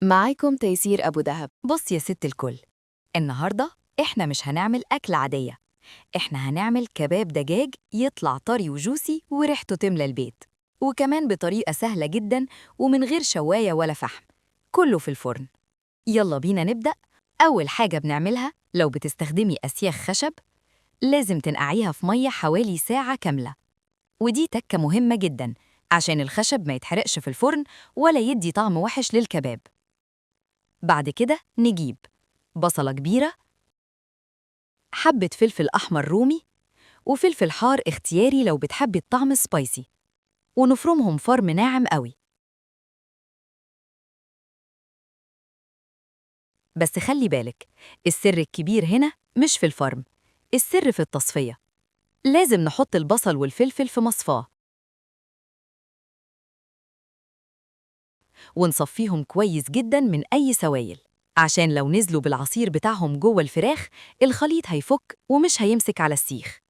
معاكم تيسير أبو دهب. بص يا ست الكل، النهاردة إحنا مش هنعمل أكل عادية، إحنا هنعمل كباب دجاج يطلع طري وجوسي وريحته تملى البيت، وكمان بطريقة سهلة جداً ومن غير شواية ولا فحم، كله في الفرن. يلا بينا نبدأ. أول حاجة بنعملها لو بتستخدمي أسياخ خشب لازم تنقعيها في مية حوالي ساعة كاملة، ودي تكة مهمة جداً عشان الخشب ما يتحرقش في الفرن ولا يدي طعم وحش للكباب. بعد كده نجيب بصلة كبيرة، حبة فلفل أحمر رومي، وفلفل حار اختياري لو بتحبي الطعم سبايسي، ونفرمهم فرم ناعم قوي. بس خلي بالك، السر الكبير هنا مش في الفرم، السر في التصفية. لازم نحط البصل والفلفل في مصفاة ونصفيهم كويس جدا من أي سوائل، عشان لو نزلوا بالعصير بتاعهم جوه الفراخ الخليط هيفك ومش هيمسك على السيخ.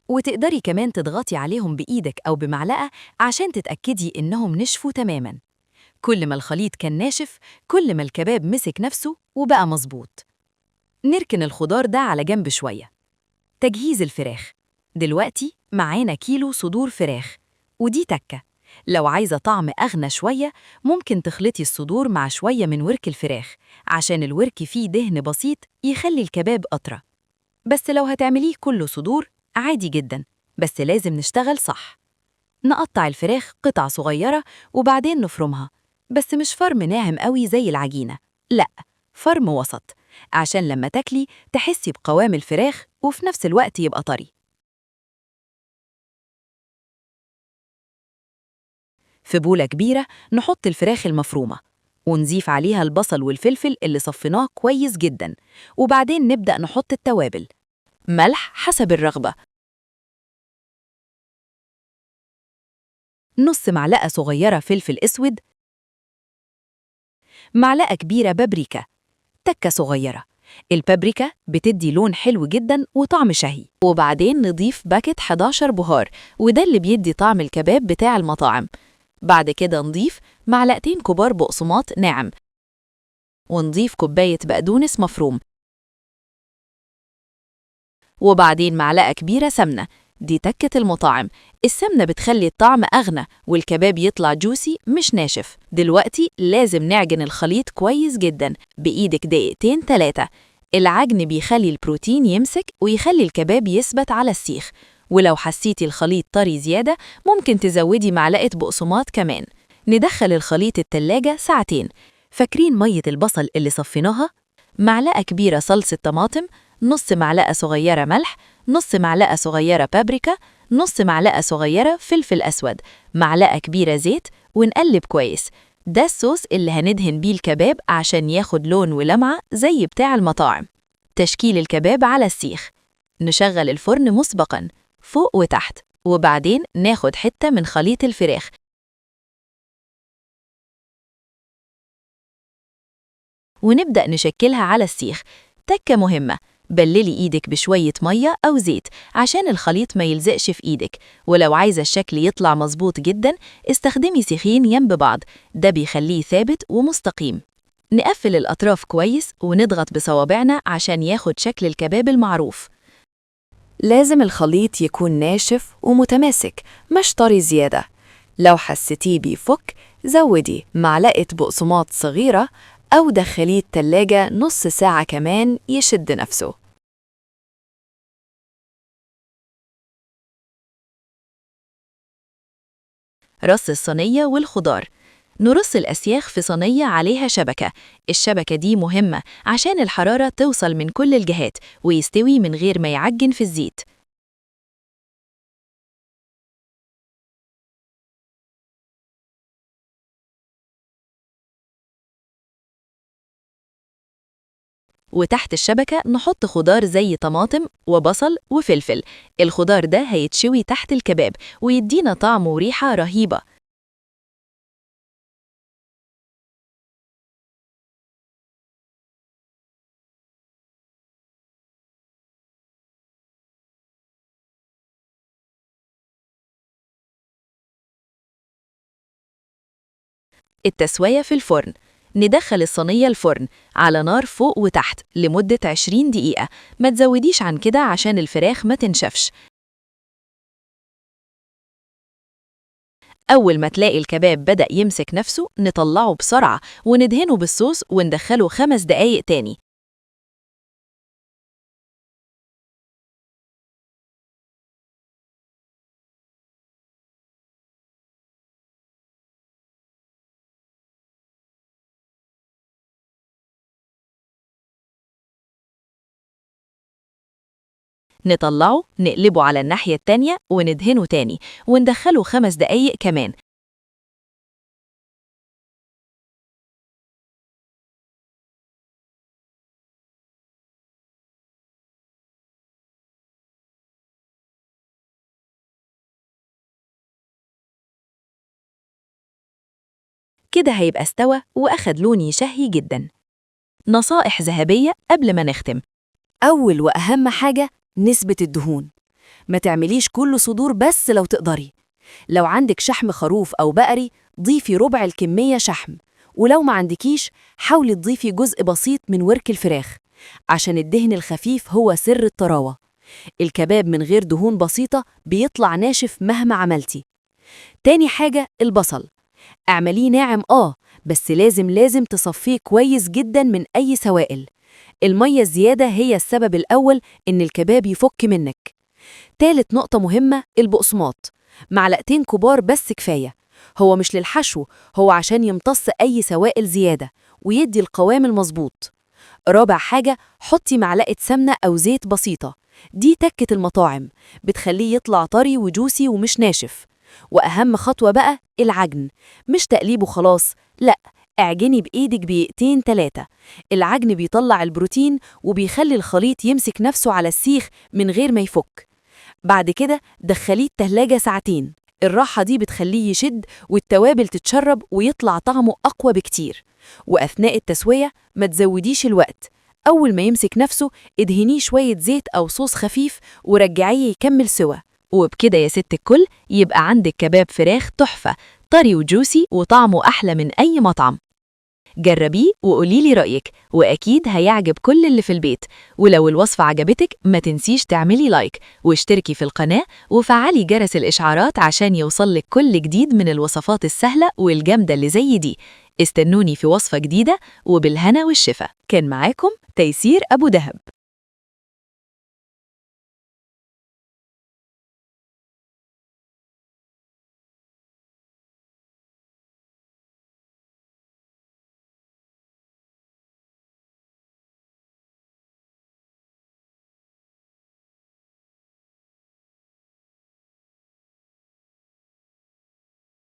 وتقدري كمان تضغطي عليهم بإيدك أو بمعلقة عشان تتأكدي إنهم نشفوا تماماً. كل ما الخليط كان ناشف كل ما الكباب مسك نفسه وبقى مظبوط. نركن الخضار ده على جنب شوية. تجهيز الفراخ. دلوقتي معانا كيلو صدور فراخ، ودي تكة. لو عايزة طعم أغنى شوية ممكن تخلطي الصدور مع شوية من ورك الفراخ، عشان الورك فيه دهن بسيط يخلي الكباب أطرى. بس لو هتعمليه كله صدور عادي جدا، بس لازم نشتغل صح. نقطع الفراخ قطع صغيرة وبعدين نفرمها، بس مش فرم ناعم قوي زي العجينة، لأ، فرم وسط، عشان لما تاكلي تحسي بقوام الفراخ وفي نفس الوقت يبقى طري. في بولة كبيرة نحط الفراخ المفرومة ونضيف عليها البصل والفلفل اللي صفيناه كويس جدا، وبعدين نبدأ نحط التوابل. ملح حسب الرغبة، نص معلقة صغيرة فلفل أسود، معلقة كبيرة بابريكا، تكة صغيرة. البابريكا بتدي لون حلو جدا وطعم شهي. وبعدين نضيف باكت 11 بهار، وده اللي بيدي طعم الكباب بتاع المطاعم. بعد كده نضيف معلقتين كبار بقسماط ناعم، ونضيف كوباية بقدونس مفروم، وبعدين معلقة كبيرة سمنة. دي تكة المطاعم، السمنة بتخلي الطعم أغنى والكباب يطلع جوسي مش ناشف. دلوقتي لازم نعجن الخليط كويس جدا بإيدك دقيقتين 3. العجن بيخلي البروتين يمسك ويخلي الكباب يثبت على السيخ. ولو حسيتي الخليط طري زيادة ممكن تزودي معلقة بقسماط كمان. ندخل الخليط التلاجة ساعتين. فاكرين مية البصل اللي صفيناها؟ معلقة كبيرة صلصة طماطم، نص معلقة صغيرة ملح، نص معلقة صغيرة بابريكا، نص معلقة صغيرة فلفل أسود، معلقة كبيرة زيت، ونقلب كويس. ده الصوص اللي هندهن بيه الكباب عشان ياخد لون ولمعة زي بتاع المطاعم. تشكيل الكباب على السيخ. نشغل الفرن مسبقاً فوق وتحت، وبعدين ناخد حتة من خليط الفراخ ونبدأ نشكلها على السيخ. تكة مهمة، بللي إيدك بشوية مية أو زيت عشان الخليط ما يلزقش في إيدك. ولو عايزة الشكل يطلع مظبوط جدا استخدمي سيخين ينب بعض، ده بيخليه ثابت ومستقيم. نقفل الأطراف كويس ونضغط بصوابعنا عشان ياخد شكل الكباب المعروف. لازم الخليط يكون ناشف ومتماسك، مش طري زيادة. لو حسيتيه بيفك زودي معلقة بقسماط صغيرة أو دخليه التلاجة نص ساعة كمان يشد نفسه. رص الصينية والخضار. نرص الأسياخ في صينية عليها شبكة. الشبكة دي مهمة عشان الحرارة توصل من كل الجهات ويستوي من غير ما يعجن في الزيت. وتحت الشبكة نحط خضار زي طماطم وبصل وفلفل. الخضار ده هيتشوي تحت الكباب ويدينا طعم وريحة رهيبة. التسوية في الفرن. ندخل الصينية الفرن على نار فوق وتحت لمدة 20 دقيقة، ما تزوديش عن كده عشان الفراخ ما تنشفش. أول ما تلاقي الكباب بدأ يمسك نفسه نطلعه بسرعة وندهنه بالصوص وندخله 5 دقايق تاني. نطلعه نقلبه على الناحية التانية وندهنه تاني وندخله 5 دقايق كمان. كده هيبقى استوى وأخد لون يشهي جدا. نصائح ذهبية قبل ما نختم. أول وأهم حاجة نسبة الدهون. ما تعمليش كل صدور بس لو تقدري. لو عندك شحم خروف أو بقري ضيفي ربع الكمية شحم، ولو ما عندكيش حاولي تضيفي جزء بسيط من ورك الفراخ عشان الدهن الخفيف هو سر الطراوة. الكباب من غير دهون بسيطة بيطلع ناشف مهما عملتي. تاني حاجة البصل، اعمليه ناعم بس لازم تصفيه كويس جدا من أي سوائل. المية الزيادة هي السبب الأول إن الكباب يفك منك. تالت نقطة مهمة البقسماط، معلقتين كبار بس كفاية. هو مش للحشو، هو عشان يمتص أي سوائل زيادة ويدي القوام المظبوط. رابع حاجة حطي معلقة سمنة أو زيت بسيطة، دي تكة المطاعم بتخليه يطلع طري وجوسي ومش ناشف. وأهم خطوة بقى العجن، مش تقليبه خلاص، لأ، اعجني بإيدك بإيدتين 3. العجن بيطلع البروتين وبيخلي الخليط يمسك نفسه على السيخ من غير ما يفك. بعد كده دخليه التلاجة ساعتين، الراحة دي بتخليه يشد والتوابل تتشرب ويطلع طعمه أقوى بكتير. وأثناء التسوية ما تزوديش الوقت، أول ما يمسك نفسه ادهنيه شوية زيت أو صوص خفيف ورجعيه يكمل سوا. وبكده يا ست الكل يبقى عندك كباب فراخ تحفة، طري وجوسي وطعمه أحلى من أي مطعم. جربيه وقوليلي رأيك، وأكيد هيعجب كل اللي في البيت. ولو الوصفة عجبتك ما تنسيش تعملي لايك واشتركي في القناة وفعلي جرس الإشعارات عشان يوصلك كل جديد من الوصفات السهلة والجامدة اللي زي دي. استنوني في وصفة جديدة، وبالهنا والشفا. كان معاكم تيسير أبو دهب.